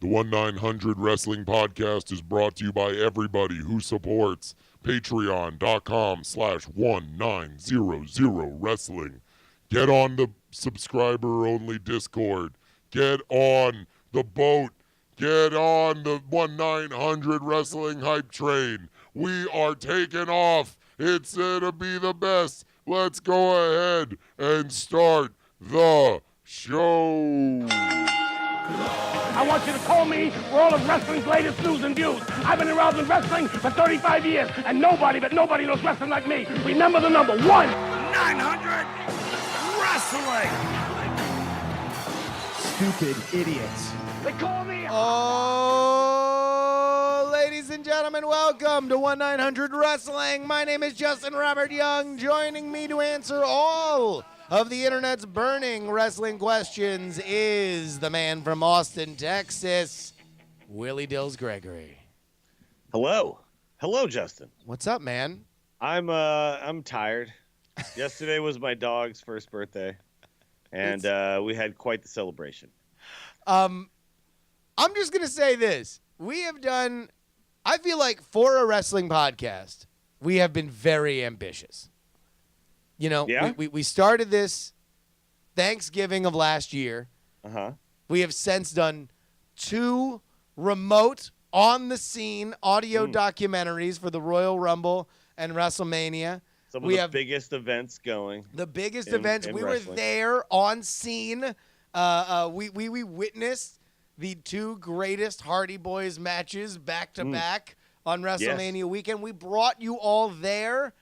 The 1-900 Wrestling Podcast is brought to you by everybody who supports patreon.com/1900wrestling. Get on the subscriber-only Discord. Get on the boat. Get on the 1-900 Wrestling hype train. We are taking off. It's gonna be the best. Let's go ahead and start the show. I want you to call me for all of wrestling's latest news and views. I've been around in wrestling for 35 years, and nobody knows wrestling like me. Remember the number 1-900 Wrestling. Stupid idiots. They call me. Oh, ladies and gentlemen, welcome to 1-900 Wrestling. My name is Justin Robert Young. Joining me to answer all of the internet's burning wrestling questions is the man from Austin, Texas, Willie Dills Gregory. Hello, Justin. What's up, man? I'm tired. Yesterday was my dog's first birthday, and we had quite the celebration. I'm just gonna say this: we have done, I feel like, for a wrestling podcast, we have been very ambitious. You know, yeah? we started this Thanksgiving of last year. Uh-huh. We have since done 2 remote, on-the-scene audio documentaries for the Royal Rumble and WrestleMania. Some of the biggest events going. The biggest events. We were there on scene. We witnessed the 2 greatest Hardy Boys matches back-to-back on WrestleMania weekend. We brought you all there.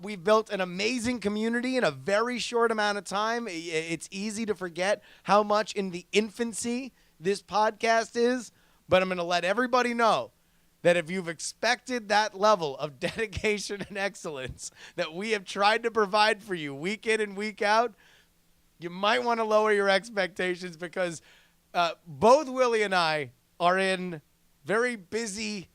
We've built an amazing community in a very short amount of time. It's easy to forget how much in the infancy this podcast is, but I'm going to let everybody know that if you've expected that level of dedication and excellence that we have tried to provide for you week in and week out, you might want to lower your expectations because both Willie and I are in very busy,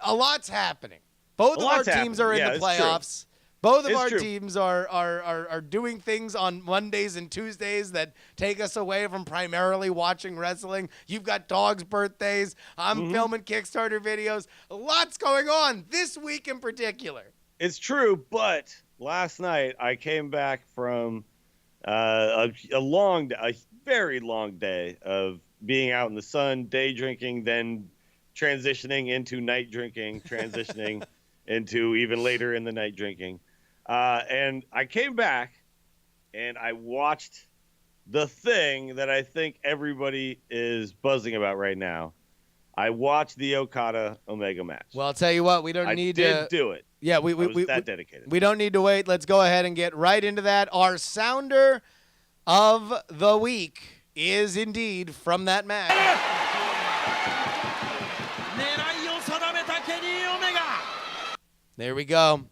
a lot's happening. Both of our teams are in the playoffs. Both of our teams are doing things on Mondays and Tuesdays that take us away from primarily watching wrestling. You've got dogs' birthdays. I'm filming Kickstarter videos. Lots going on this week in particular. It's true, but last night I came back from a very long day of being out in the sun, day drinking, then transitioning into night drinking, transitioning into even later in the night drinking. And I came back and I watched the thing that I think everybody is buzzing about right now. I watched the Okada Omega match. Well, I'll tell you what, we don't need to. I did do it. Yeah, we that dedicated. We don't need to wait. Let's go ahead and get right into that. Our sounder of the week is indeed from that match. There we go.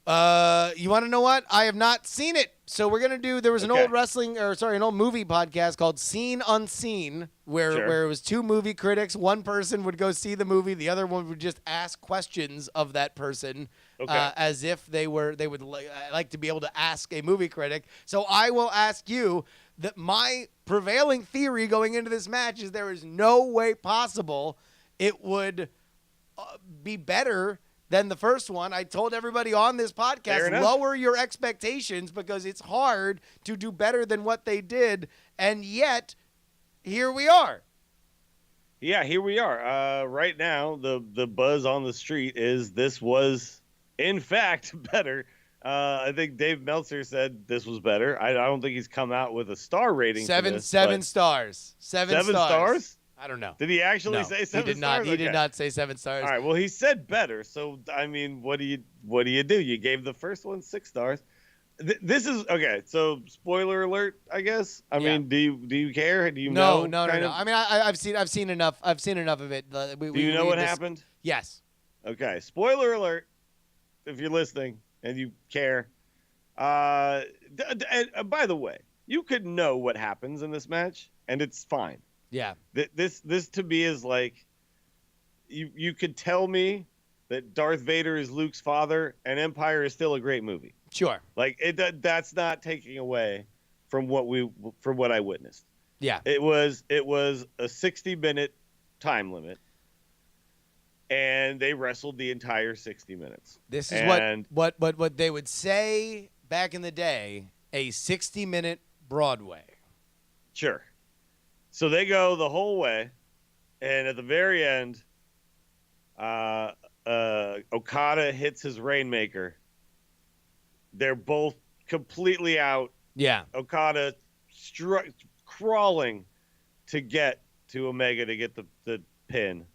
You want to know what? I have not seen it. So we're going to do, there was an old an old movie podcast called Seen Unseen where it was 2 movie critics. One person would go see the movie. The other one would just ask questions of that person as if they would like to be able to ask a movie critic. So I will ask you that my prevailing theory going into this match is there is no way possible it would be better than the first one. I told everybody on this podcast, lower your expectations because it's hard to do better than what they did. And yet, here we are. Yeah, here we are. Right now, the buzz on the street is this was, in fact, better. I think Dave Meltzer said this was better. I don't think he's come out with a star rating. Seven stars. Seven stars? I don't know. Did he actually say 7 stars? He did not say 7 stars. All right. Well, he said better. So I mean, what do you do? You gave the first one 6 stars. This is okay. So spoiler alert, I guess. I mean, do you care? Do you know? No. I mean, I've seen enough. I've seen enough of it. Do you know what happened? Yes. Okay. Spoiler alert. If you're listening and you care. By the way, you could know what happens in this match, and it's fine. Yeah. This to me is like, you could tell me that Darth Vader is Luke's father and Empire is still a great movie. Sure. Like that's not taking away from what I witnessed. Yeah. It was a 60-minute time limit, and they wrestled the entire 60 minutes. This is and what they would say back in the day, a 60-minute Broadway. Sure. So they go the whole way, and at the very end, Okada hits his Rainmaker. They're both completely out. Yeah. Okada crawling to get to Omega to get the pin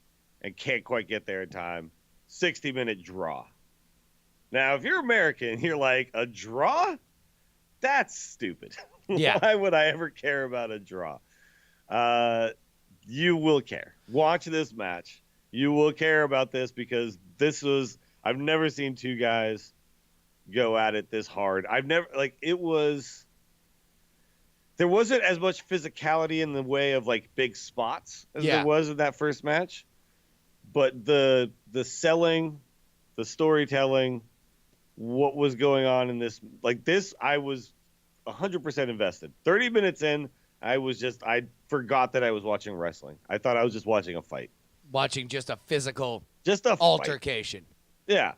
and can't quite get there in time. 60-minute draw. Now, if you're American, you're like, a draw? That's stupid. Yeah. Why would I ever care about a draw? You will care. Watch this match. You will care about this because I've never seen two guys go at it this hard. There wasn't as much physicality in the way of like big spots as there was in that first match, but the selling, the storytelling, what was going on in this, I was 100% invested. 30 minutes in, I forgot that I was watching wrestling. I thought I was just watching a fight. Watching just a physical altercation. Fight. Yeah.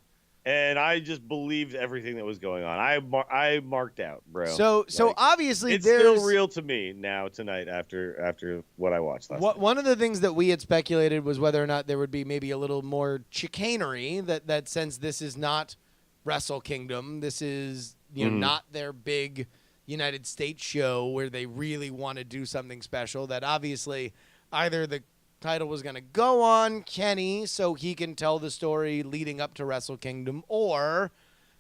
And I just believed everything that was going on. I marked out, bro. So obviously it's there's still real to me now tonight after what I watched last night. One of the things that we had speculated was whether or not there would be maybe a little more chicanery that since this is not Wrestle Kingdom, this is not their big United States show where they really want to do something special, that obviously either the title was going to go on Kenny so he can tell the story leading up to Wrestle Kingdom, or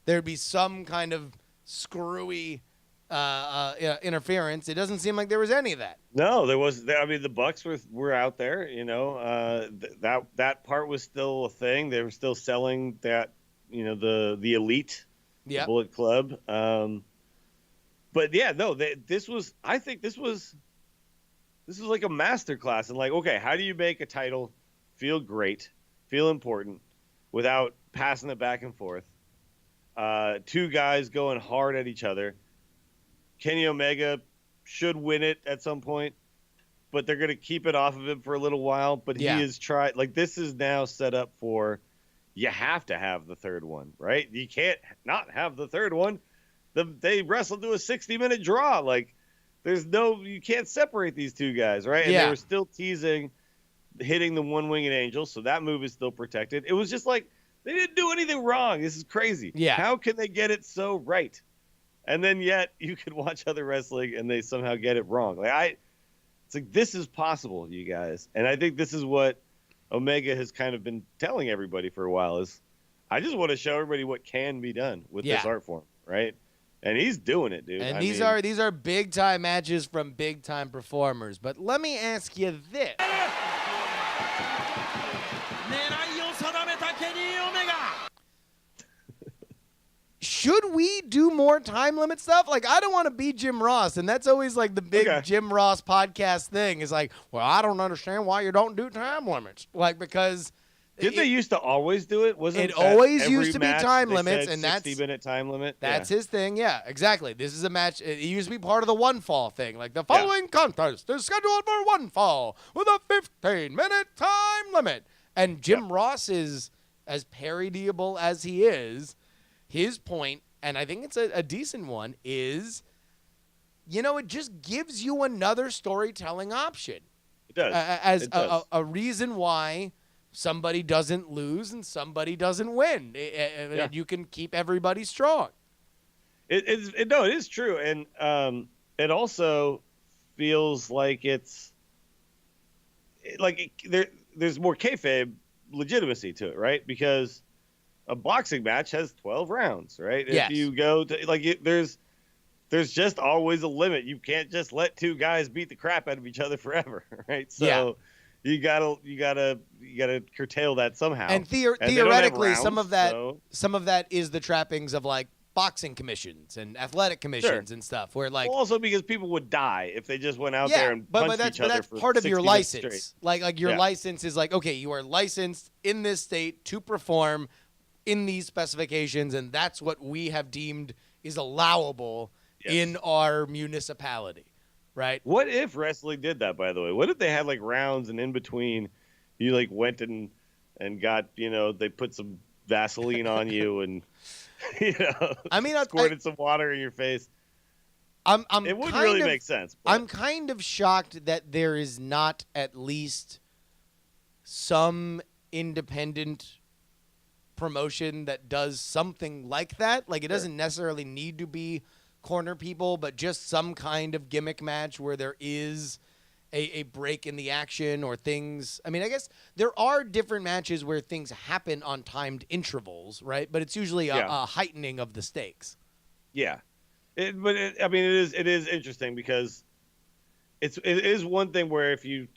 there'd be some kind of screwy interference. It doesn't seem like there was any of that. No, there was. I mean, the Bucks were out there. That part was still a thing. They were still selling that. The elite, the Bullet Club. But yeah, no. I think this was like a masterclass in okay, how do you make a title feel great, feel important, without passing it back and forth? Two guys going hard at each other. Kenny Omega should win it at some point, but they're going to keep it off of him for a little while. But he is tried. This is now set up for, you have to have the third one, right? You can't not have the third one. They wrestled to a 60-minute draw. You can't separate these two guys, right? And they were still teasing hitting the one-winged angel, so that move is still protected. It was just they didn't do anything wrong. This is crazy. Yeah. How can they get it so right? And then yet you can watch other wrestling and they somehow get it wrong. This is possible, you guys. And I think this is what Omega has kind of been telling everybody for a while is, I just want to show everybody what can be done with this art form, right? And he's doing it, dude. And these are big time matches from big time performers. But let me ask you this. Should we do more time limit stuff? I don't want to be Jim Ross, and that's always the big Jim Ross podcast thing is well, I don't understand why you don't do time limits. Because didn't they used to always do it? Wasn't it always used to be time limits, and that's 60-minute time limit? That's his thing. Yeah, exactly. This is a match. It used to be part of the one fall thing. The following contest is scheduled for one fall with a 15-minute time limit. And Jim Ross is as parodyable as he is. His point, and I think it's a decent one, is, it just gives you another storytelling option. It does. A reason why somebody doesn't lose and somebody doesn't win. You can keep everybody strong. It is true. And it also feels like there's more kayfabe legitimacy to it, right? Because a boxing match has 12 rounds, right? Yes. If you go to there's just always a limit. You can't just let two guys beat the crap out of each other forever, right? So you gotta curtail that somehow. And theoretically, some of that is the trappings of boxing commissions and athletic commissions and stuff, where also because people would die if they just went out there and punched each other. But that's for part of your 60 minutes license. straight. Your license is okay, you are licensed in this state to perform in these specifications, and that's what we have deemed is allowable in our municipality. right? What if wrestling did that, by the way? What if they had like rounds and in between you like went and got, they put some Vaseline on you and, I mean, squirted some water in your face. It would kind really of, make sense. But. I'm kind of shocked that there is not at least some independent promotion that does something like that. Like, it doesn't necessarily need to be corner people, but just some kind of gimmick match where there is a break in the action or things. I mean, I guess there are different matches where things happen on timed intervals, right? But it's usually a heightening of the stakes. Yeah. It is interesting because it is one thing where if you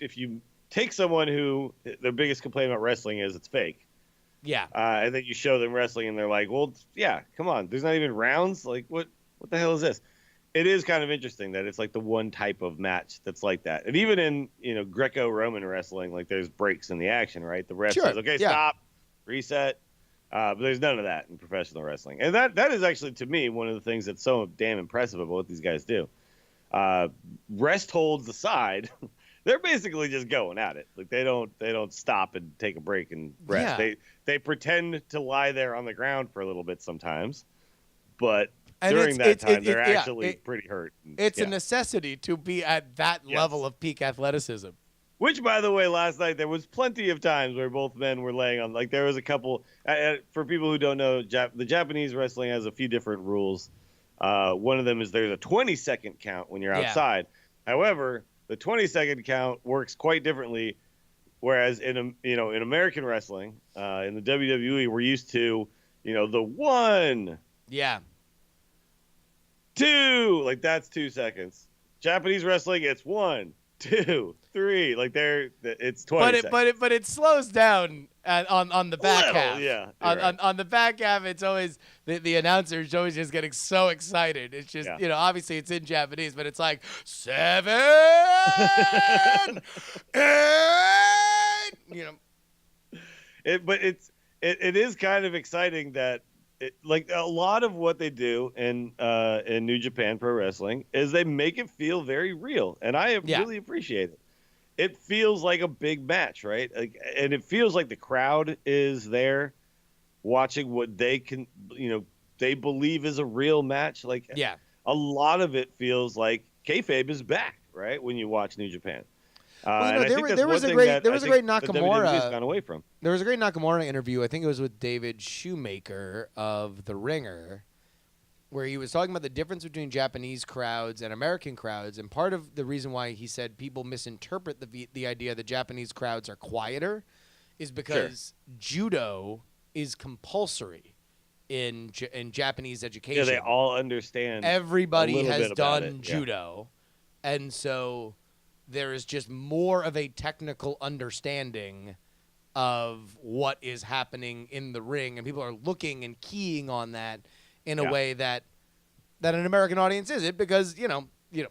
take someone who their biggest complaint about wrestling is it's fake. Yeah. And then you show them wrestling and they're like, well, yeah, come on. There's not even rounds. Like, what the hell is this? It is kind of interesting that it's like the one type of match that's like that. And even in, Greco-Roman wrestling, like there's breaks in the action, right? The ref says, okay, stop, reset. But there's none of that in professional wrestling. And that is actually, to me, one of the things that's so damn impressive about what these guys do. Rest holds aside, they're basically just going at it. Like they don't stop and take a break and rest. Yeah. They pretend to lie there on the ground for a little bit sometimes, but And during that time, they're actually pretty hurt. It's a necessity to be at that level of peak athleticism. Which, by the way, last night there was plenty of times where both men were laying on. Like there was a couple. For people who don't know, the Japanese wrestling has a few different rules. One of them is there's a 20-second count when you're outside. However, the 20-second count works quite differently. Whereas in American wrestling, in the WWE, we're used to the 1, 2, like that's 2 seconds. Japanese wrestling, it's 1, 2, 3. Like it's 20 seconds. But it slows down on the back half. Yeah. On the back half, it's always the announcer is always just getting so excited. It's just obviously it's in Japanese, but it's like 7, 8. But it is kind of exciting that. Like a lot of what they do in New Japan Pro Wrestling is they make it feel very real, and I really appreciate it. It feels like a big match, right? Like, and it feels like the crowd is there watching what they can, they believe is a real match. Like, a lot of it feels like kayfabe is back, right? When you watch New Japan. There was a great Nakamura. WWE's gone away from. There was a great Nakamura interview. I think it was with David Shoemaker of The Ringer, where he was talking about the difference between Japanese crowds and American crowds. And part of the reason why he said people misinterpret the idea that Japanese crowds are quieter is because judo is compulsory in Japanese education. Yeah, they all understand. Everybody has done judo. judo, and so there is just more of a technical understanding of what is happening in the ring, and people are looking and keying on that in a way that an American audience isn't, because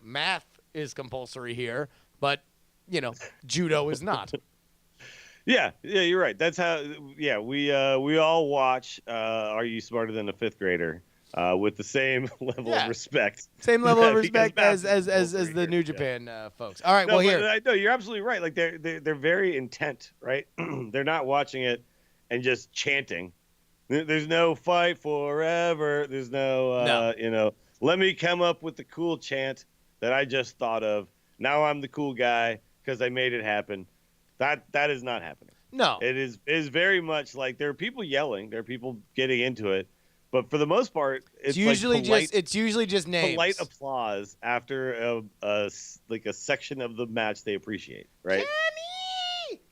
math is compulsory here, but judo is not. Yeah, you're right. That's how. Yeah, we all watch. Are You Smarter Than a Fifth Grader? With the same level of respect. Same level of respect as the New Japan folks. All right, No, you're absolutely right. Like they're very intent, right? They're not watching it and just chanting. There's no fight forever. There's no. Let me come up with the cool chant that I just thought of. Now I'm the cool guy because I made it happen. That is not happening. No. It is very much like there are people yelling. There are people getting into it. But for the most part, it's usually just names. Polite applause after a section of the match they appreciate, right?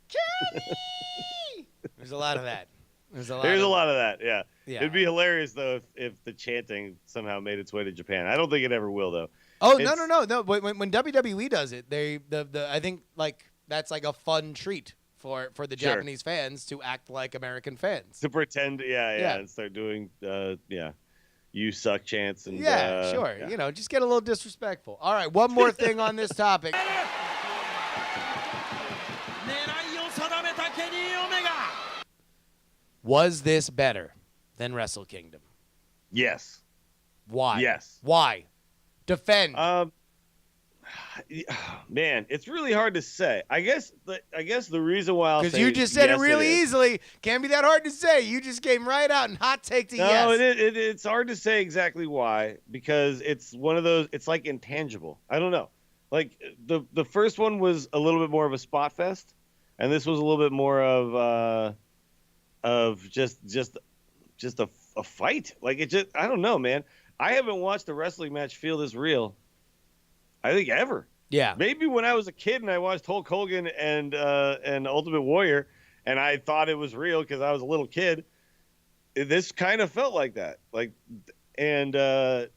Johnny! There's a lot of that. There's a lot of that. Yeah. It'd be hilarious though if the chanting somehow made its way to Japan. I don't think it ever will though. Oh, no. When WWE does it, I think like that's like a fun treat for the Japanese fans to act like American fans. To pretend, and start doing, you suck chants. And, sure. Just get a little disrespectful. All right, one more thing on this topic. Was this better than Wrestle Kingdom? Yes. Why? Yes. Why? Defend. Man, it's really hard to say. I guess the reason why I'll because say you just said yes, it really is. easily. Can't be that hard to say. You just came right out and hot take to No, yes. it's hard to say exactly why, because it's one of those. It's like intangible. I don't know. Like the first one was a little bit more of a spot fest, and this was a little bit more of just a fight. Like it just, I don't know, man. I haven't watched a wrestling match feel this real, I think, ever. Yeah. Maybe when I was a kid and I watched Hulk Hogan and Ultimate Warrior, and I thought it was real because I was a little kid. This kind of felt like that. And I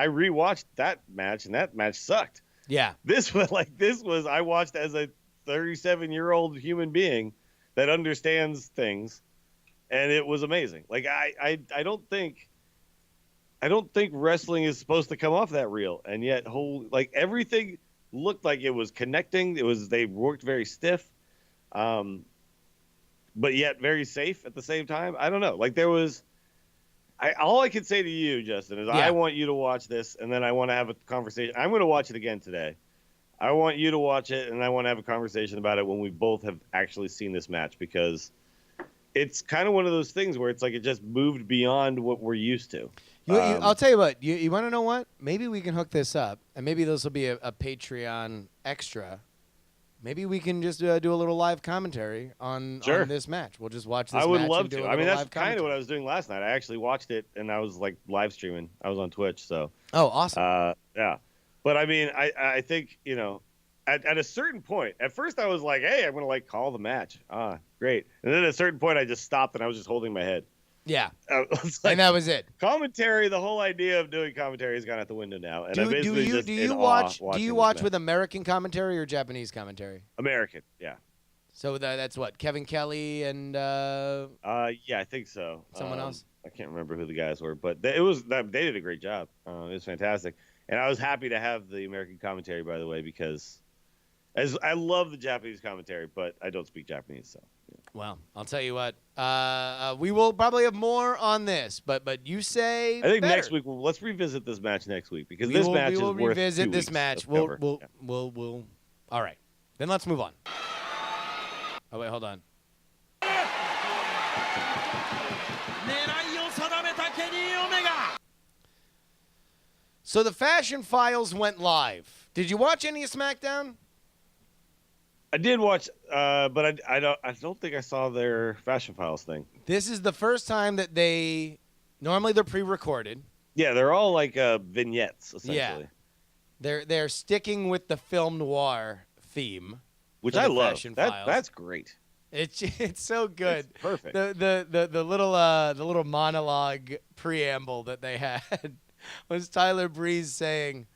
rewatched that match, and that match sucked. Yeah. This was I watched as a 37-year-old human being that understands things, and it was amazing. Like I don't think wrestling is supposed to come off that real, and yet everything looked like it was connecting. They worked very stiff, but yet very safe at the same time. I don't know. Like there was, all I can say to you, Justin, is I want you to watch this, and then I want to have a conversation. I'm going to watch it again today. I want you to watch it, and I want to have a conversation about it when we both have actually seen this match, because it's kind of one of those things where it's like it just moved beyond what we're used to. I'll tell you what. You want to know what? Maybe we can hook this up, and maybe this will be a Patreon extra. Maybe we can just do a little live commentary on this match. We'll just watch this match. I would love and do to. a I mean, little that's live kind of commentary. what I was doing last night. I actually watched it, and I was like live streaming. I was on Twitch, so. Oh, awesome. Yeah. But I mean, I think, at a certain point, at first I was like, hey, I'm going to call the match. Great. And then at a certain point I just stopped and I was just holding my head. Yeah. And that was it. Commentary, the whole idea of doing commentary has gone out the window now. And I'm Do basically you just in awe watch watching with American commentary or Japanese commentary? American, yeah. So that's what, Kevin Kelly and Yeah, I think so. Someone else? I can't remember who the guys were, but they did a great job. It was fantastic. And I was happy to have the American commentary, by the way, because as I love the Japanese commentary, but I don't speak Japanese, so. Yeah. Well, I'll tell you what. We will probably have more on this, but you say I think better. next week let's revisit this match next week, because we this will, match we is will worth revisit 2 this weeks match. of We'll cover. All right. Then let's move on. Oh wait, hold on. So the Fashion Files went live. Did you watch any of SmackDown? I did watch, but I don't think I saw their Fashion Files thing. This is the first time that normally they're pre-recorded. Yeah, they're all like vignettes essentially. Yeah. They're sticking with the film noir theme, which for I the love. Fashion Files. That's great. It's so good. It's perfect. The little monologue preamble that they had was Tyler Breeze saying,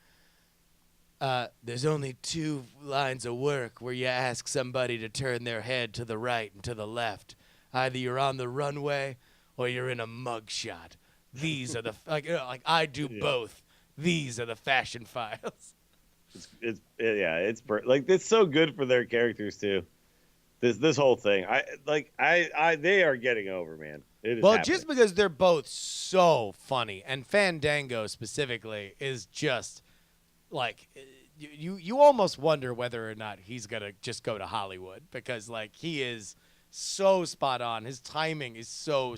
there's only 2 lines of work where you ask somebody to turn their head to the right and to the left. Either you're on the runway or you're in a mugshot. These are the like I do both. These are the Fashion Files. It's so good for their characters too. This whole thing, they are getting over, man. It is happening. Just because they're both so funny, and Fandango specifically is just like you almost wonder whether or not he's gonna just go to Hollywood, because he is so spot on. His timing is so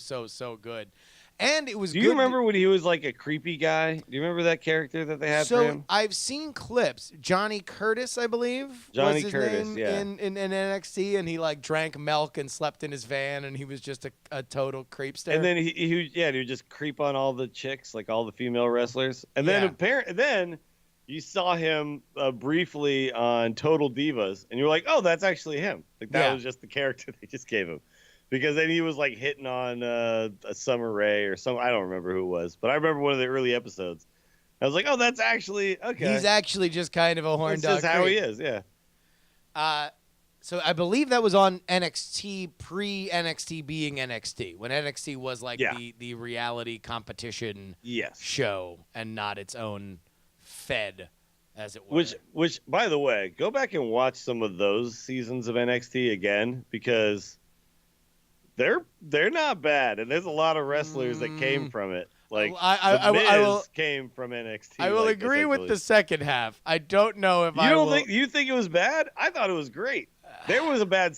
good. And it was Do you remember when he was like a creepy guy? Do you remember that character that they had for him? So I've seen clips. Johnny Curtis, I believe, Johnny was his Curtis, name yeah. in NXT, and he drank milk and slept in his van, and he was just a total creepster. And then he would just creep on all the chicks, like all the female wrestlers. And then then you saw him briefly on Total Divas, and you were like, oh, that's actually him. That was just the character they just gave him. Because then he was hitting on a Summer Rae or some, I don't remember who it was, but I remember one of the early episodes. I was like, oh, that's actually okay. He's actually just kind of a horn dog. That's just how he is, yeah. So I believe that was on NXT, pre-NXT being NXT, when NXT was the reality competition show and not its own fed, as it were. Which, by the way, go back and watch some of those seasons of NXT again, because they're not bad, and there's a lot of wrestlers that came from it. Like I the Miz will came from NXT. I will like, agree with the essentially. second half. I don't know if You I don't will. think you think it was bad? I thought it was great. There was bad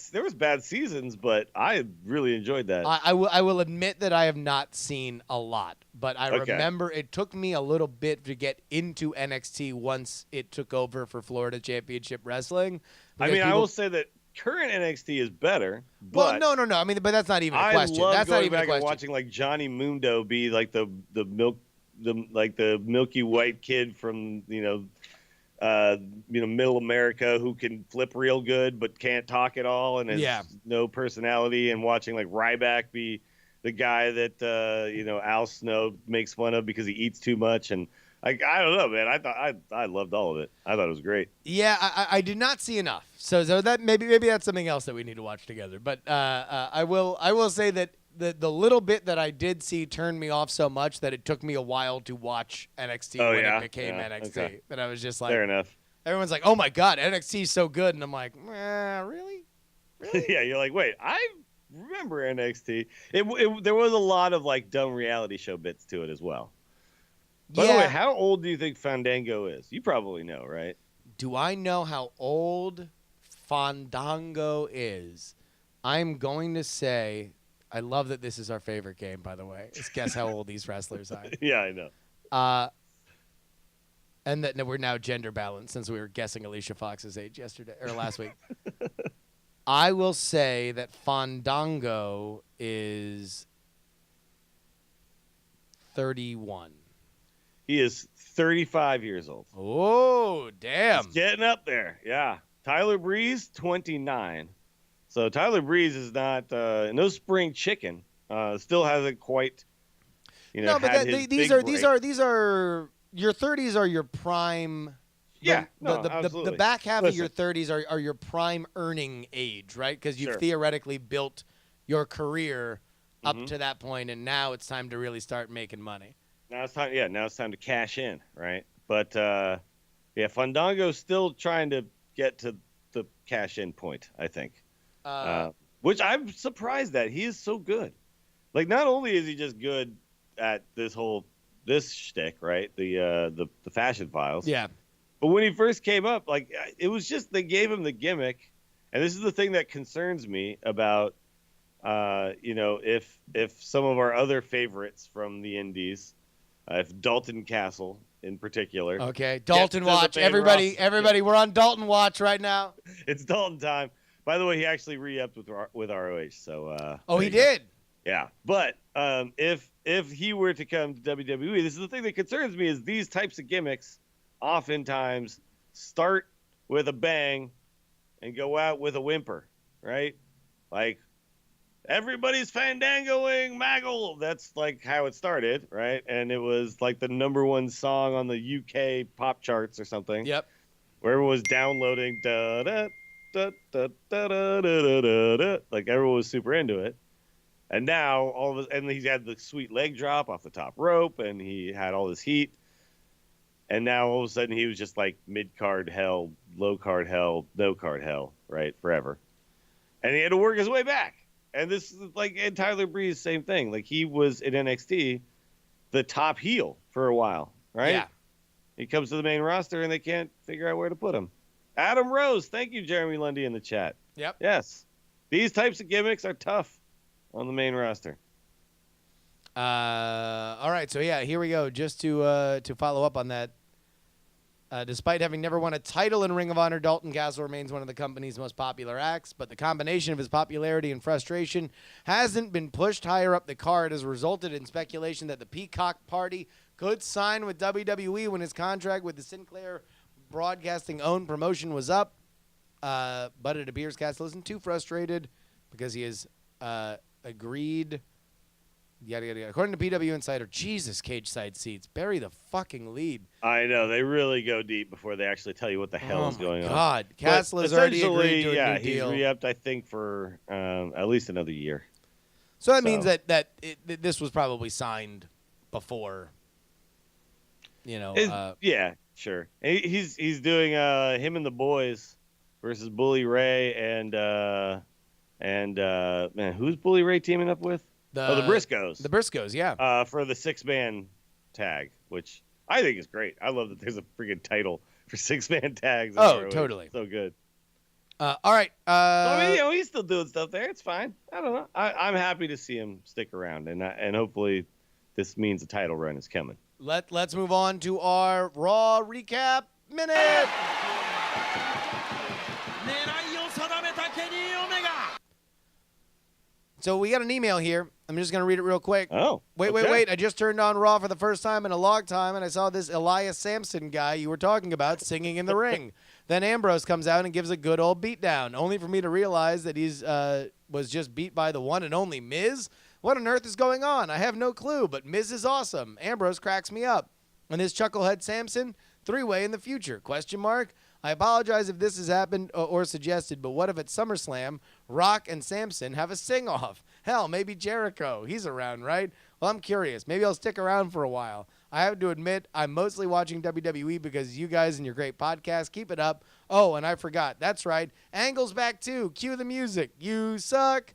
seasons, but I really enjoyed that. I will admit that I have not seen a lot, but I Okay. remember it took me a little bit to get into NXT once it took over for Florida Championship Wrestling. I mean, I will say that current NXT is better. But Well, no. I mean, but that's not even a I question. love That's not going even a back and question. watching like Johnny Mundo be like the milky white kid from middle America who can flip real good but can't talk at all and has no personality, and watching like Ryback be the guy that Al Snow makes fun of because he eats too much. And like, I don't know, man. I loved all of it. I thought it was great. Yeah, I did not see enough. So that maybe that's something else that we need to watch together. But I will say that the little bit that I did see turned me off so much that it took me a while to watch NXT when it became NXT. Okay. That I was just like, Fair enough. Everyone's like, oh my God, NXT is so good. And I'm like, really? Yeah, you're like, wait, I remember NXT. There was a lot of like dumb reality show bits to it as well. By the way, how old do you think Fandango is? You probably know, right? Do I know how old Fandango is? I'm going to say, I love that this is our favorite game, by the way. Just guess how old these wrestlers are. Yeah, I know. And that we're now gender balanced since we were guessing Alicia Fox's age last week. I will say that Fandango is 31. He is 35 years old. Oh, damn. He's getting up there. Yeah. Tyler Breeze, 29. So Tyler Breeze is not no spring chicken. Still hasn't quite no, but had these are your 30s are your prime. Yeah, the back half of your 30s are your prime earning age, right? Because you've theoretically built your career up to that point, and now it's time to really start making money. Now it's time. Yeah, now it's time to cash in, right? But Fandango's still trying to get to the cash in point, I think. Which I'm surprised that he is so good. Like, not only is he just good at this shtick, right? The Fashion Files. Yeah. But when he first came up, like, it was just they gave him the gimmick, and this is the thing that concerns me about, if some of our other favorites from the Indies, if Dalton Castle in particular. Okay, Dalton Watch. Everybody, we're on Dalton Watch right now. It's Dalton time. By the way, he actually re-upped with ROH. So. He did. Yeah, but if he were to come to WWE, this is the thing that concerns me: is these types of gimmicks oftentimes start with a bang and go out with a whimper, right? Like, everybody's fandangoing Maggle. That's like how it started, right? And it was like the #1 song on the UK pop charts or something. Yep. Where everyone was downloading da da da da da da da da da. Like, everyone was super into it. And now and he had the sweet leg drop off the top rope, and he had all this heat. And now all of a sudden he was just like mid-card hell, low-card hell, no-card hell, right? Forever. And he had to work his way back. And this is like, and Tyler Breeze, same thing. Like, he was in NXT, the top heel for a while, right? Yeah. He comes to the main roster and they can't figure out where to put him. Adam Rose, thank you, Jeremy Lundy, in the chat. Yep. Yes. These types of gimmicks are tough on the main roster. All right, so yeah, here we go. Just to follow up on that, despite having never won a title in Ring of Honor, Dalton Castle remains one of the company's most popular acts, but the combination of his popularity and frustration hasn't been pushed higher up the card, has resulted in speculation that the Peacock Party could sign with WWE when his contract with the Sinclair Broadcasting-owned promotion was up, but it appears Castle isn't too frustrated because he has agreed. Yada, yada, yada. According to PW Insider, Jesus, cage side seats. Bury the fucking lead. I know. They really go deep before they actually tell you what the hell is going on. Oh, my God. Castle has already agreed to a new deal. He's re-upped, I think, for at least another year. So that means that this was probably signed before, yeah, sure. He's doing him and the boys versus Bully Ray and man, who's Bully Ray teaming up with? The Briscoes. The Briscoes, yeah. For the 6-man tag, which I think is great. I love that there's a freaking title for 6-man tags. Oh, totally. So good. All right. I mean, he's still doing stuff there. It's fine. I don't know. I'm happy to see him stick around, and hopefully this means a title run is coming. Let's move on to our Raw recap minute. So we got an email here. I'm just going to read it real quick. Oh, Wait. I just turned on Raw for the first time in a long time, and I saw this Elias Sampson guy you were talking about singing in the ring. Then Ambrose comes out and gives a good old beatdown, only for me to realize that he's was just beat by the one and only Miz. What on earth is going on? I have no clue, but Miz is awesome. Ambrose cracks me up. And this chucklehead Sampson, 3-way in the future, ? I apologize if this has happened or suggested, but what if at SummerSlam, Rock and Sampson have a sing-off? Hell, maybe Jericho. He's around, right? Well, I'm curious. Maybe I'll stick around for a while. I have to admit, I'm mostly watching WWE because you guys and your great podcast. Keep it up. Oh, and I forgot. That's right. Angle's back too. Cue the music. You suck.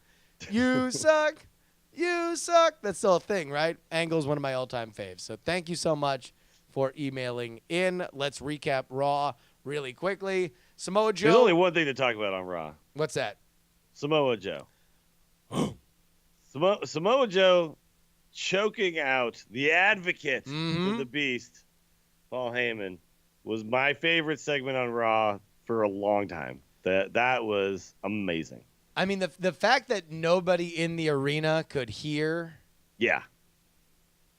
You suck. You suck. That's still a thing, right? Angle's one of my all-time faves. So thank you so much for emailing in. Let's recap Raw really quickly. Samoa Joe. There's only one thing to talk about on Raw. What's that? Samoa Joe. Samoa Joe choking out the advocate for the Beast, Paul Heyman, was my favorite segment on Raw for a long time. That was amazing. I mean, the fact that nobody in the arena could hear. Yeah.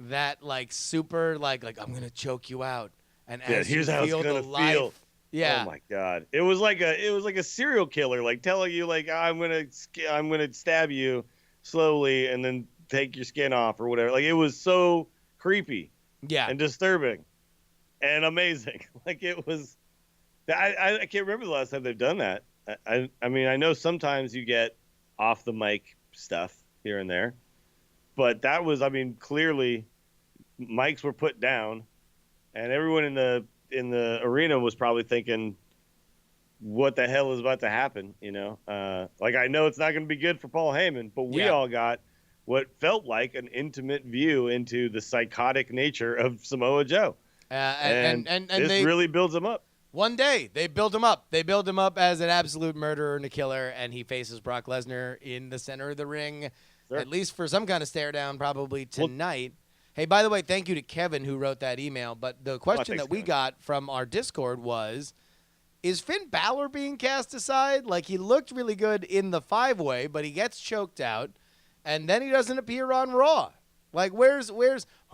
That super like I'm gonna choke you out, and as here's you how feel it's gonna the life, feel. yeah. Oh my God! It was like a serial killer, like telling you I'm gonna stab you slowly and then take your skin off or whatever. Like it was so creepy, and disturbing, and amazing. Like it was. I can't remember the last time they've done that. I mean I know sometimes you get off the mic stuff here and there, but that was clearly mics were put down, and everyone in the arena was probably thinking, what the hell is about to happen? I know it's not going to be good for Paul Heyman, but we all got what felt like an intimate view into the psychotic nature of Samoa Joe. And this really builds him up. One day, they build him up. They build him up as an absolute murderer and a killer, and he faces Brock Lesnar in the center of the ring, at least for some kind of stare down, probably tonight. Hey, by the way, thank you to Kevin who wrote that email. But the question that we got from our Discord was, is Finn Balor being cast aside? Like, he looked really good in the 5-way, but he gets choked out, and then he doesn't appear on Raw. Like, where's a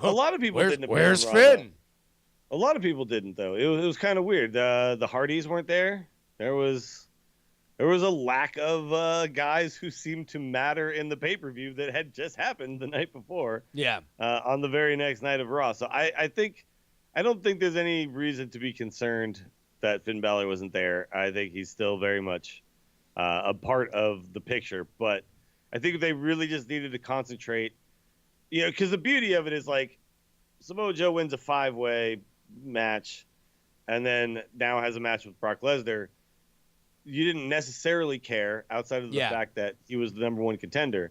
lot of people didn't appear where's on Raw, Finn? A lot of people didn't, though. It was kind of weird. The Hardys weren't there. There was a lack of guys who seemed to matter in the pay-per-view that had just happened the night before. Yeah. On the very next night of Raw. So I don't think there's any reason to be concerned that Finn Balor wasn't there. I think he's still very much a part of the picture. But I think if they really just needed to concentrate, because the beauty of it is Samoa Joe wins a 5-way match and then now has a match with Brock Lesnar. You didn't necessarily care outside of the fact that he was the number one contender.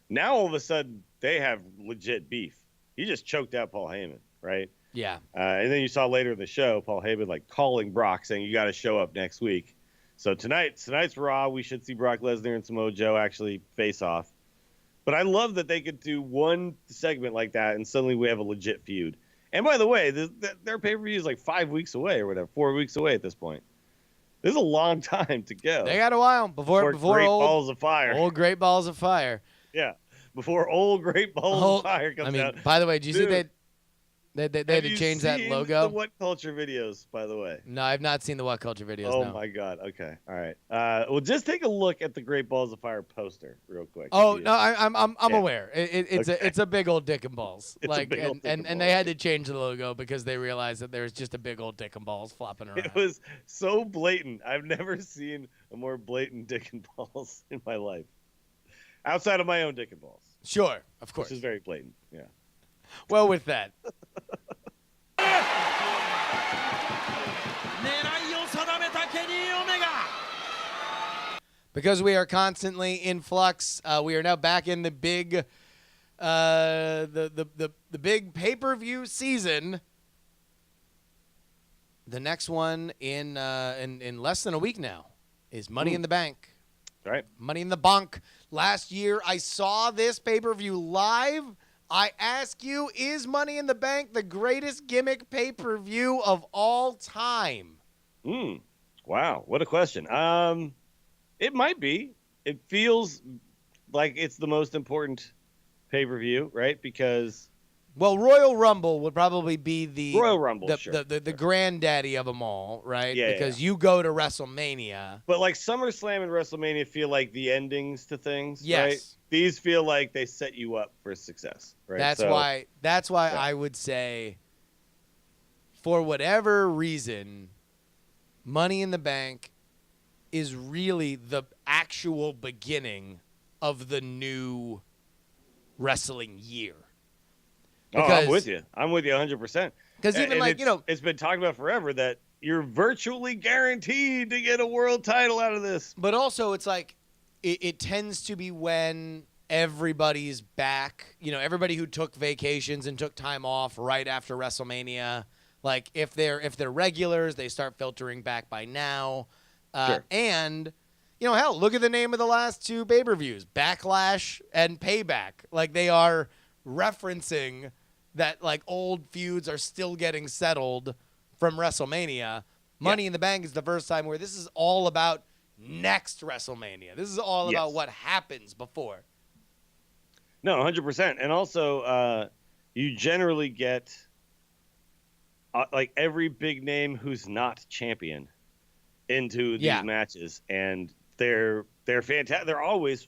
Now all of a sudden they have legit beef. He just choked out Paul Heyman, right? Yeah. And then you saw later in the show Paul Heyman calling Brock saying you got to show up next week. So tonight's Raw, we should see Brock Lesnar and Samoa Joe actually face off. But I love that they could do one segment like that and suddenly we have a legit feud. And by the way, their pay-per-view is 5 weeks away or whatever, 4 weeks away at this point. There's a long time to go. They got a while before Great Balls of Fire. Old Great Balls of Fire. Yeah, before Old Great Balls of Fire comes out. By the way, did you see they had to change that logo? The What Culture videos, by the way? No, I've not seen the What Culture videos. Oh my God. Okay. All right. Well, just take a look at the Great Balls of Fire poster real quick. Oh no, I'm aware. It's a big old dick and balls. And they had to change the logo because they realized that there's just a big old dick and balls flopping around. It was so blatant. I've never seen a more blatant dick and balls in my life, outside of my own dick and balls. Sure, of course. Which is very blatant. Yeah. Well, with that. Because we are constantly in flux, we are now back in the big the big pay-per-view season. The next one in less than a week now is Money in the Bank. Right. Money in the Bank. Last year, I saw this pay-per-view live. I ask you, is Money in the Bank the greatest gimmick pay-per-view of all time? Wow, what a question. It might be. It feels like it's the most important pay-per-view, right? Because Royal Rumble would probably be the Royal Rumble, the granddaddy of them all, right? Yeah, because you go to WrestleMania. But like SummerSlam and WrestleMania feel like the endings to things, yes. Right? These feel like they set you up for success, right? That's why I would say, for whatever reason, Money in the Bank is really the actual beginning of the new wrestling year. I'm with you. I'm with you 100%. Because even it's been talked about forever that you're virtually guaranteed to get a world title out of this. But also, it's like it tends to be when everybody's back. Everybody who took vacations and took time off right after WrestleMania. Like if they're regulars, they start filtering back by now. Sure. And hell, look at the name of the last two pay-per-views, Backlash and Payback. Like they are referencing that like old feuds are still getting settled from WrestleMania. Money in the Bank is the first time where this is all about next WrestleMania. This is all about what happens before. No, 100%. And also, you generally get like every big name who's not champion into these matches, and they're fantastic. They're always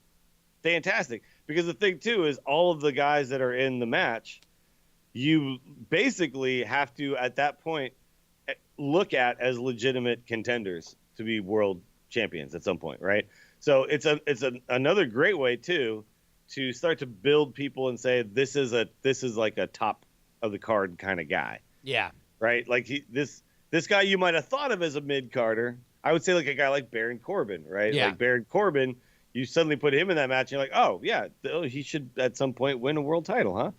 fantastic because the thing too is all of the guys that are in the match, you basically have to at that point look at as legitimate contenders to be world champions at some point, right? So it's another great way too to start to build people and say this is like a top of the card kind of guy. Yeah. Right? Like this guy you might have thought of as a mid-carder. I would say like a guy like Baron Corbin, right? Yeah. Like Baron Corbin, you suddenly put him in that match and you're like, oh yeah, he should at some point win a world title, huh?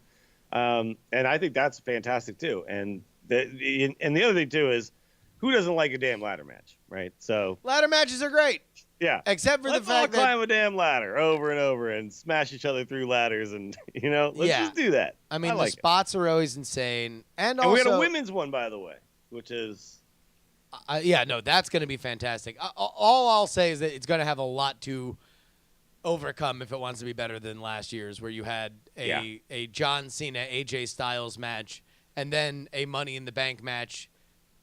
And I think that's fantastic too. And the other thing too is who doesn't like a damn ladder match, right? So ladder matches are great. Yeah. Except for Let's the fact all climb a damn ladder over and over and smash each other through ladders and, let's just do that. I mean, like the spots are always insane. And also, we had a women's one, by the way, which is... that's going to be fantastic. All I'll say is that it's going to have a lot to overcome if it wants to be better than last year's, where you had a John Cena, AJ Styles match, and then a Money in the Bank match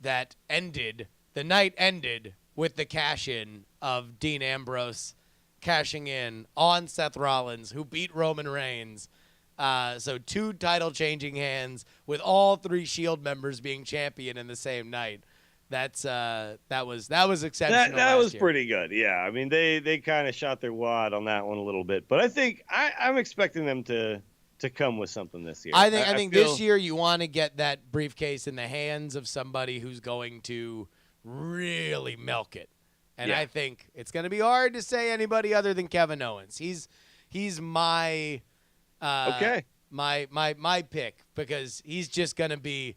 that the night ended with the cash-in of Dean Ambrose cashing in on Seth Rollins, who beat Roman Reigns. So two title-changing hands with all three Shield members being champion in the same night. That was exceptional. That was year. pretty good. Yeah, I mean they kind of shot their wad on that one a little bit, but I think I'm expecting them to come with something this year. I think this year you want to get that briefcase in the hands of somebody who's going to really milk it. And I think it's going to be hard to say anybody other than Kevin Owens. He's my my pick because he's just going to be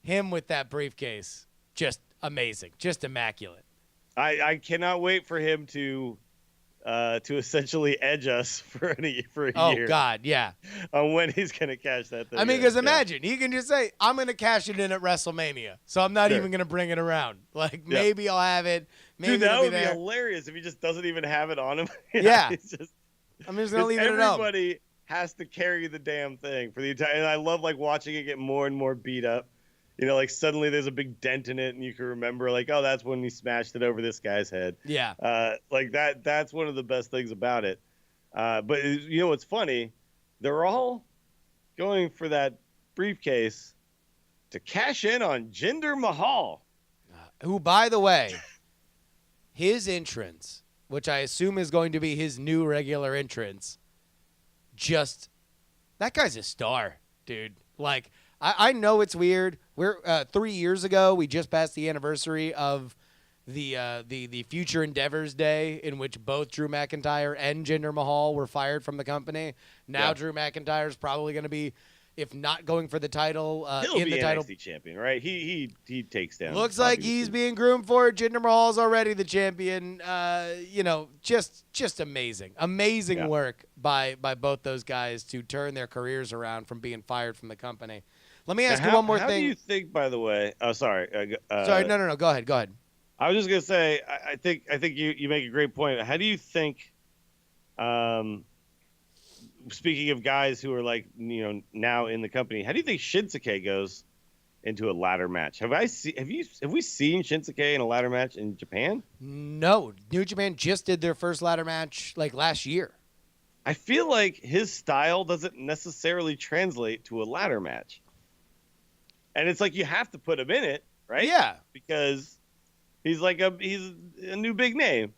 him with that briefcase. Just amazing, just immaculate. I cannot wait for him to essentially edge us for a year. Oh God, yeah. On when he's gonna cash that thing. I mean, because imagine he can just say, "I'm gonna cash it in at WrestleMania," so I'm not even gonna bring it around. Like maybe I'll have it. Maybe Dude, that would be there. hilarious if he just doesn't even have it on him. Yeah, I'm just gonna leave it at home. Everybody has to carry the damn thing for the entire. And I love like watching it get more and more beat up. Like suddenly there's a big dent in it, and you can remember, like, oh, that's when he smashed it over this guy's head. Yeah. Like that's one of the best things about it. But what's funny? They're all going for that briefcase to cash in on Jinder Mahal. Who, by the way, his entrance, which I assume is going to be his new regular entrance, that guy's a star, dude. Like, I know it's weird. We're 3 years ago, we just passed the anniversary of the Future Endeavors Day in which both Drew McIntyre and Jinder Mahal were fired from the company. Now Drew McIntyre is probably going to be, if not going for the title, he'll in be the title. NXT champion, right? He takes down. Looks like he's being groomed for it. Jinder Mahal's already the champion. Just amazing work by both those guys to turn their careers around from being fired from the company. Let me ask you one more thing. How do you think, by the way? Oh, sorry. Sorry, no. Go ahead. I was just gonna say, I think you make a great point. How do you think? Speaking of guys who are like now in the company, how do you think Shinsuke goes into a ladder match? Have we seen Shinsuke in a ladder match in Japan? No, New Japan just did their first ladder match like last year. I feel like his style doesn't necessarily translate to a ladder match, and it's like you have to put him in it, right? Yeah, because he's a new big name.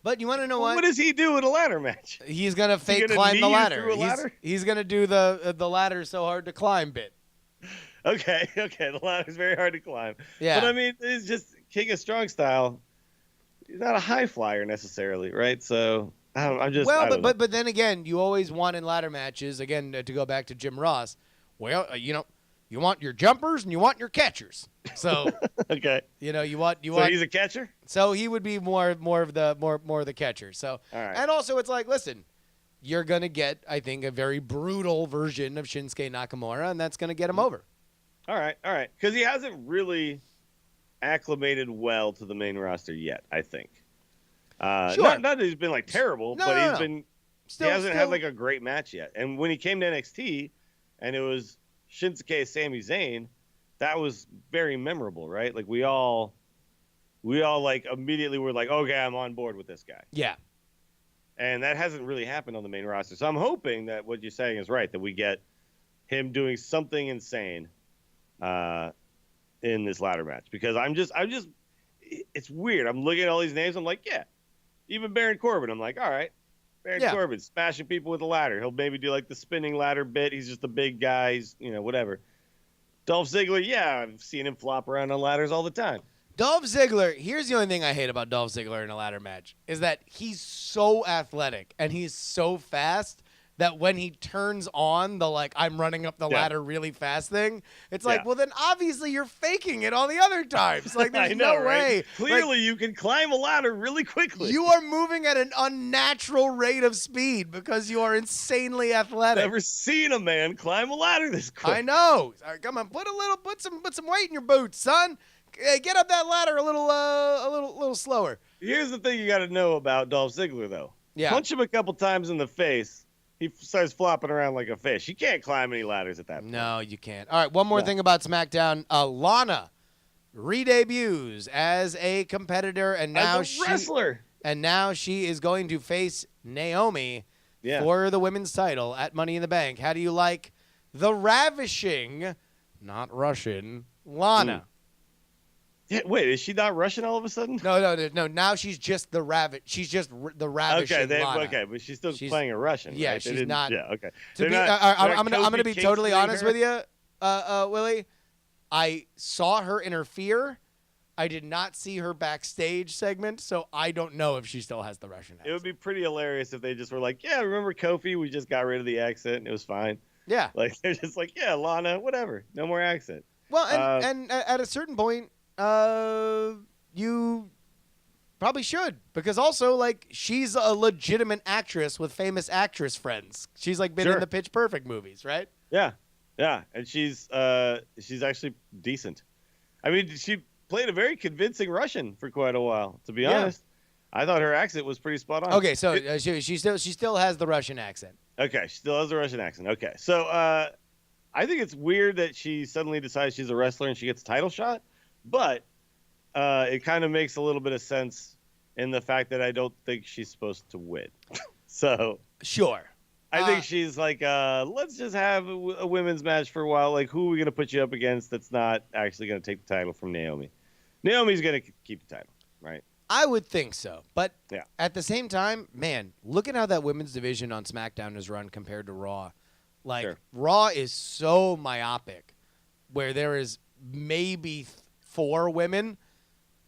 But you want to know what? What does he do in a ladder match? He's gonna fake climb the ladder. He's gonna do the ladder so hard to climb bit. Okay. The ladder's very hard to climb. Yeah. But I mean, it's just King of Strong style. He's not a high flyer necessarily, right? So but then again, you always want in ladder matches again to go back to Jim Ross. Well, you want your jumpers and you want your catchers. So okay, you want. So he's a catcher. So he would be more of the catcher. So all right. And also it's like, listen, you're gonna get, I think, a very brutal version of Shinsuke Nakamura, and that's gonna get him over. All right, because he hasn't really acclimated well to the main roster yet. I think. Sure. Not that he's been like terrible, but he's been. He hasn't had like a great match yet. And when he came to NXT, and it was Shinsuke Sami Zayn, that was very memorable, right? Like we all like immediately were like, okay, I'm on board with this guy. Yeah. And that hasn't really happened on the main roster. So I'm hoping that what you're saying is right, that we get him doing something insane in this ladder match. Because I'm just it's weird. I'm looking at all these names, I'm like, yeah. Even Baron Corbin, I'm like, all right. Baron Corbin, smashing people with a ladder. He'll maybe do like the spinning ladder bit. He's just a big guy. He's, whatever. Dolph Ziggler, yeah, I've seen him flop around on ladders all the time. Dolph Ziggler, here's the only thing I hate about Dolph Ziggler in a ladder match, is that he's so athletic and he's so fast that when he turns on the, like, I'm running up the ladder really fast thing, it's like, well, then obviously you're faking it all the other times. Like, there's no way. Clearly, you can climb a ladder really quickly. You are moving at an unnatural rate of speed because you are insanely athletic. Never seen a man climb a ladder this quick. I know. Right, come on, put some weight in your boots, son. Get up that ladder a little slower. Here's the thing you got to know about Dolph Ziggler, though. Yeah. Punch him a couple times in the face, he starts flopping around like a fish. You can't climb any ladders at that point. No, you can't. All right, one more thing about SmackDown. Lana re-debuts as a competitor, and now as a wrestler. And now she is going to face Naomi for the women's title at Money in the Bank. How do you like the ravishing, not Russian, Lana? Yeah, wait, is she not Russian all of a sudden? No. Now she's just the She's just the ravishing Lana. Okay, but she's still playing a Russian. Yeah, right? she's not. Yeah, okay. I'm gonna be totally honest with you, Willie. I saw her interfere. I did not see her backstage segment, so I don't know if she still has the Russian accent. It would be pretty hilarious if they just were like, yeah, remember Kofi? We just got rid of the accent and it was fine. Yeah. Like, they're just like, yeah, Lana, whatever. No more accent. Well, and at a certain point, you probably should, because also, like, she's a legitimate actress with famous actress friends. She's like been in the Pitch Perfect movies, right? Yeah, and she's actually decent. I mean, she played a very convincing Russian for quite a while. To be honest, I thought her accent was pretty spot on. Okay, so she still has the Russian accent. Okay, she still has the Russian accent. Okay, so I think it's weird that she suddenly decides she's a wrestler and she gets a title shot. But it kind of makes a little bit of sense in the fact that I don't think she's supposed to win. So sure, I think she's like, let's just have a women's match for a while. Like, who are we going to put you up against that's not actually going to take the title from Naomi? Naomi's going to keep the title, right? I would think so. But at the same time, man, look at how that women's division on SmackDown is run compared to Raw. Like, Raw is so myopic, where there is maybe 4 women,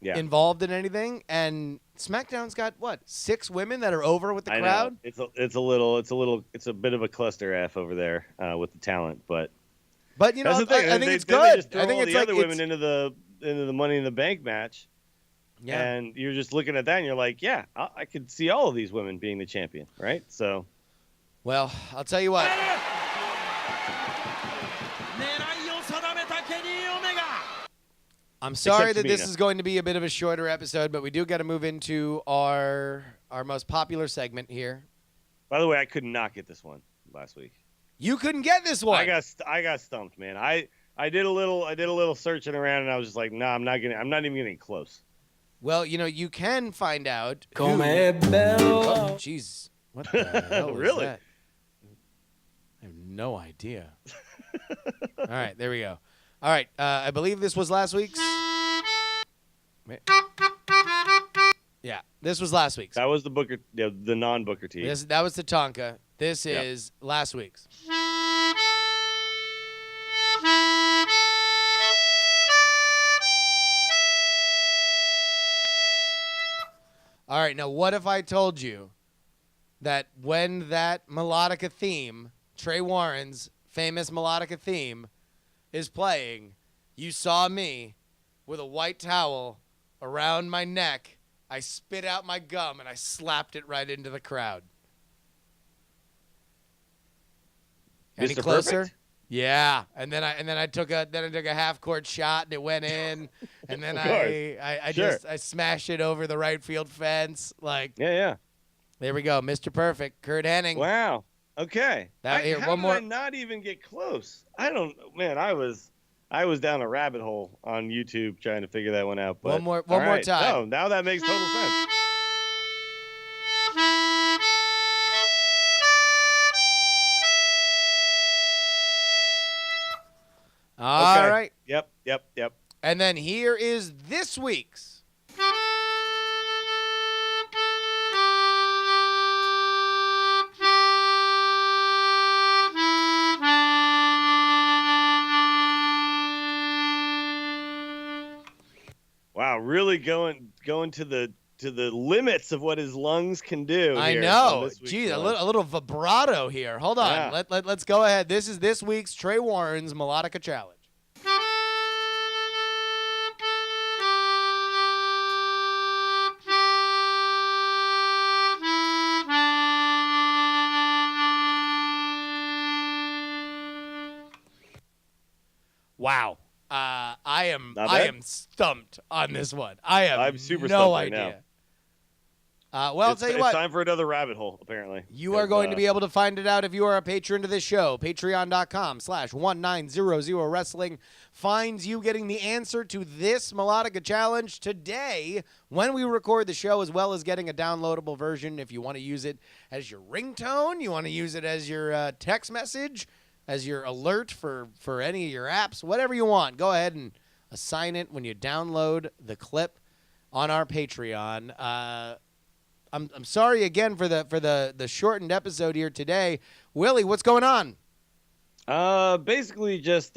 involved in anything, and SmackDown's got what 6 women that are over with the crowd. It's a bit of a cluster F over there with the talent, but you know, that's the thing. I think it's They good. just throw I think all it's the like other women into the Money in the Bank match, and you're just looking at that and you're like, yeah, I could see all of these women being the champion, right? So, well, I'll tell you what. I'm sorry that this is going to be a bit of a shorter episode, but we do got to move into our most popular segment here. By the way, I could not get this one last week. You couldn't get this one. I got stumped, man. I did a little searching around, and I was just like, I'm not even getting close. Well, you know, you can find out. Come bello. Oh, jeez. What the hell Really? is that? I have no idea. All right, there we go. All right, I believe this was last week's. Yeah, this was last week's. That was the non-Booker T. That was the Tonka. This is last week's. All right, now what if I told you that when that melodica theme, Trey Warren's famous melodica theme, is playing, you saw me with a white towel around my neck, I spit out my gum and I slapped it right into the crowd. Any Mr. closer? Perfect? Yeah, and then I took a half court shot and it went in, and then I smashed it over the right field fence. Like Yeah. there we go, Mr. Perfect, Kurt Hennig. Wow. Okay. Now, here, how one did more. I not even get close? I don't. Man, I was down a rabbit hole on YouTube trying to figure that one out. But One more time. No, now that makes total sense. All right. Yep. And then here is this week's. Wow, really going to the limits of what his lungs can do. I here know. on this week's Gee, a one. little vibrato here. Hold on. Yeah. Let's go ahead. This is this week's Trey Warren's Melodica Challenge. Wow. I am stumped on this one. I'm super no stumped right idea. Well, I'll tell you it's what. time for another rabbit hole, apparently. You are going to be able to find it out if you are a patron to this show. Patreon.com/1900 Wrestling finds you getting the answer to this Melodica Challenge today when we record the show, as well as getting a downloadable version if you want to use it as your ringtone, you want to use it as your text message, as your alert for any of your apps, whatever you want. Go ahead and assign it when you download the clip on our Patreon. I'm sorry again for the shortened episode here today. Willie, what's going on? Basically just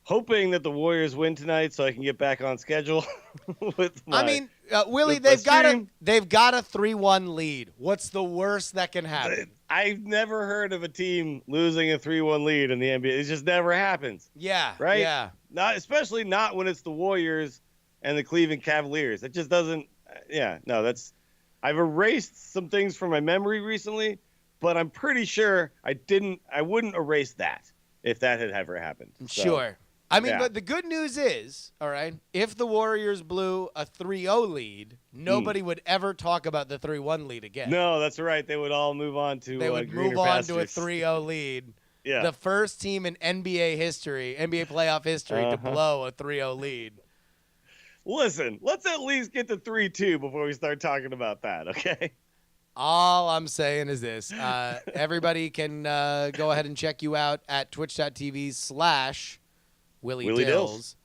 hoping that the Warriors win tonight so I can get back on schedule with my Willie, they've got a 3-1 lead. What's the worst that can happen? I've never heard of a team losing a 3-1 lead in the NBA. It just never happens. Yeah. Right? Yeah. Especially not when it's the Warriors and the Cleveland Cavaliers. It just doesn't. I've erased some things from my memory recently, but I'm pretty sure I wouldn't erase that if that had ever happened. So, sure. But the good news is, all right, if the Warriors blew a 3-0 lead, nobody would ever talk about the 3-1 lead again. No, that's right. They would all move on to They would move on to a 3-0 lead. Yeah. The first team in NBA playoff history to blow a 3-0 lead. Listen, let's at least get to 3-2 before we start talking about that, okay? All I'm saying is this. Everybody can go ahead and check you out at twitch.tv/Willie Dills.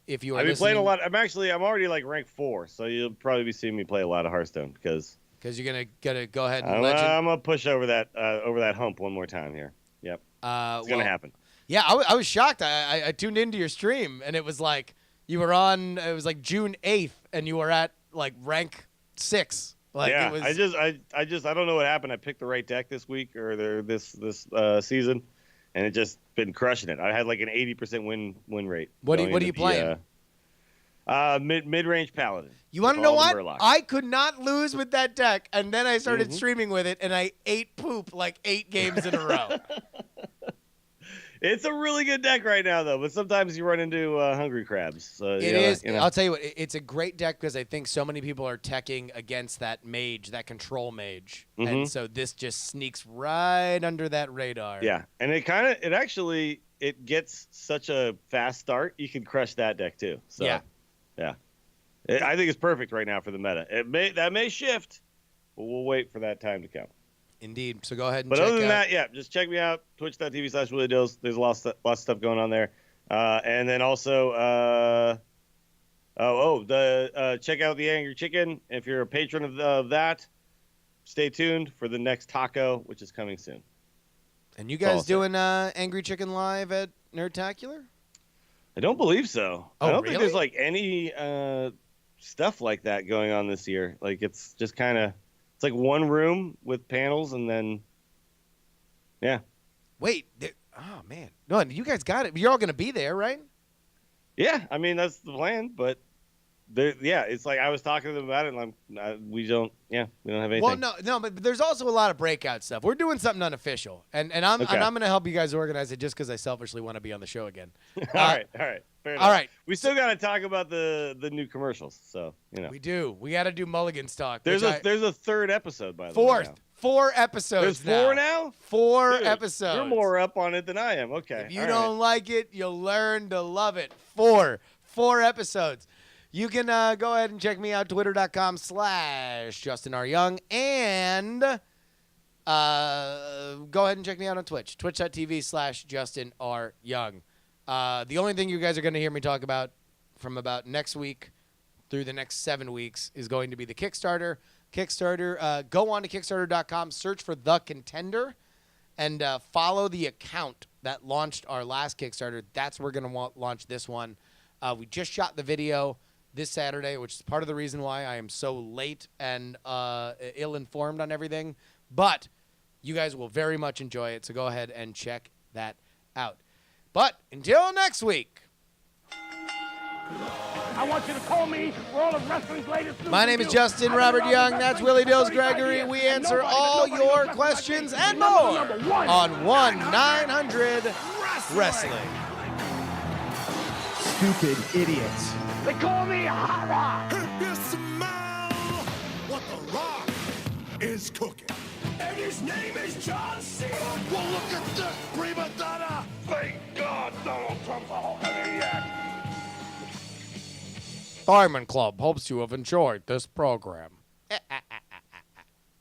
If you are I've been listening, playing a lot. I'm already like rank 4, so you'll probably be seeing me play a lot of Hearthstone because you're gonna go ahead and I'm gonna push over that hump one more time here. Yep, it's gonna happen. Yeah, I was shocked. I tuned into your stream and it was like You were on. It was like June 8th, and you were at like rank 6. Like yeah, it was. I don't know what happened. I picked the right deck this week or this season, and it just been crushing it. I had like an 80% win rate. What are you playing? Mid range paladin. You want to know what? I could not lose with that deck, and then I started streaming with it, and I ate poop like 8 games in a row. It's a really good deck right now, though. But sometimes you run into hungry crabs. So, it is. I'll tell you what. It's a great deck because I think so many people are teching against that mage, that control mage, and so this just sneaks right under that radar. Yeah, and it actually gets such a fast start. You can crush that deck too. So, yeah. I think it's perfect right now for the meta. That may shift, but we'll wait for that time to come. Indeed. So go ahead and check out. But other than that, yeah, just check me out, twitch.tv/WillieDills. There's lots of stuff going on there. And then also, check out the Angry Chicken. If you're a patron of that, stay tuned for the next taco, which is coming soon. And you guys doing Angry Chicken live at Nerdtacular? I don't believe so. Oh, I don't really? think there's like any stuff like that going on this year. Like it's just kind of, it's like one room with panels and then, yeah. Wait, oh man, no, you guys got it. You're all gonna be there, right? Yeah, I mean that's the plan, but it's like I was talking to them about it, and we don't have anything. Well, no, but there's also a lot of breakout stuff. We're doing something unofficial, and I'm gonna help you guys organize it just because I selfishly want to be on the show again. All right, fair enough. All right, we still got to talk about the new commercials, so we do. We got to do Mulligan's talk. There's a third episode by the way. Fourth. 4 episodes. There's 4 now? 4 Dude, episodes. You're more up on it than I am. Okay. If you don't like it, you'll learn to love it. 4 episodes. You can go ahead and check me out, twitter.com/JustinRYoung, and go ahead and check me out on Twitch, twitch.tv/JustinRYoung. The only thing you guys are going to hear me talk about from about next week through the next 7 weeks is going to be the Kickstarter. Go on to Kickstarter.com, search for The Contender, and follow the account that launched our last Kickstarter. That's where we're going to launch this one. We just shot the video this Saturday, which is part of the reason why I am so late and ill-informed on everything. But you guys will very much enjoy it, so go ahead and check that out. But until next week. I want you to call me for all of wrestling's latest news. My name is Justin Robert Young. That's Willie Dills Gregory. We answer all your questions and more on 1-900 Wrestling. Stupid idiots. They call me Hot Rock. If you smell what the Rock is cooking. And his name is John Cena. Well, look at this, prima donna. Thank God Donald Trump's a maniac. Diamond Club hopes you have enjoyed this program.